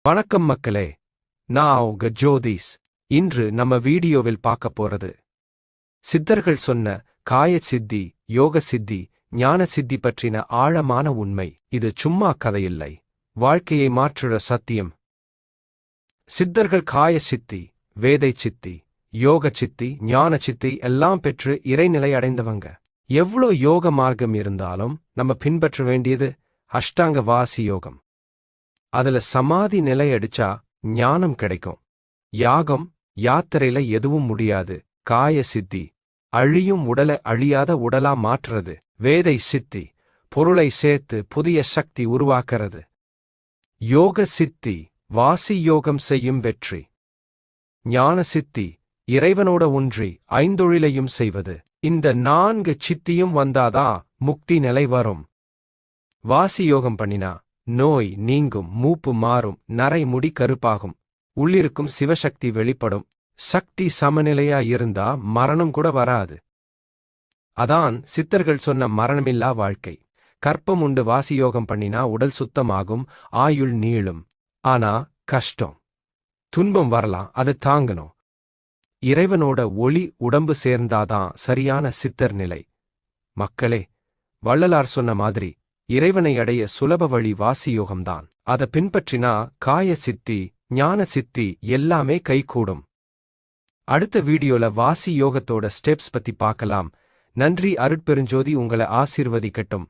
வணக்கம் மக்களே, நான் உங்க ஜோதிஸ். இன்று நம்ம வீடியோவில் பார்க்க போறது சித்தர்கள் சொன்ன காய சித்தி, யோக சித்தி, ஞான சித்தி பற்றின ஆழமான உண்மை. இது சும்மா கதையில்லை, வாழ்க்கையை மாற்றுற சத்தியம். சித்தர்கள் காய சித்தி, வேதை சித்தி, யோக சித்தி, ஞான சித்தி எல்லாம் பெற்று இறைநிலை அடைந்தவங்க. எவ்வளோ யோக மார்க்கம் இருந்தாலும் நம்ம பின்பற்ற வேண்டியது அஷ்டாங்க வாசி யோகம். அதுல சமாதி நிலை அடிச்சா ஞானம் கிடைக்கும். யாகம் யாத்திரையில எதுவும் முடியாது. காய சித்தி அழியும் உடலை அழியாத உடலா மாற்றுறது. வேதை சித்தி பொருளை சேர்த்து புதிய சக்தி உருவாக்குறது. யோக சித்தி வாசி யோகம் செய்யும் வெற்றி. ஞான சித்தி இறைவனோட ஒன்றி ஐந்தொழிலையும் செய்வது. இந்த 4 சித்தியும் வந்தாதா முக்தி நிலை வரும். வாசி யோகம் பண்ணினா நோய் நீங்கும், மூப்பு மாறும், நரை முடி கருப்பாகும், உள்ளிருக்கும் சிவசக்தி வெளிப்படும். சக்தி சமநிலையா இருந்தா மரணம் கூட வராது. அதான் சித்தர்கள் சொன்ன மரணமில்லா வாழ்க்கை. கற்பம் உண்டு வாசியோகம் பண்ணினா உடல் சுத்தமாகும், ஆயுள் நீளும். ஆனா கஷ்டம், துன்பம் வரலாம், அது தாங்கணும். இறைவனோட ஒளி உடம்பு சேர்ந்தாதான் சரியான சித்தர் நிலை. மக்களே, வள்ளலார் சொன்ன மாதிரி இறைவனை அடைய சுலப வழி வாசியோகம்தான். அதை பின்பற்றினா காய சித்தி, ஞான சித்தி எல்லாமே கைகூடும். அடுத்த வீடியோல வாசி யோகத்தோட ஸ்டெப்ஸ் பத்தி பார்க்கலாம். நன்றி. அருட்பெருஞ்சோதி உங்களை ஆசீர்வதிக்கட்டும்.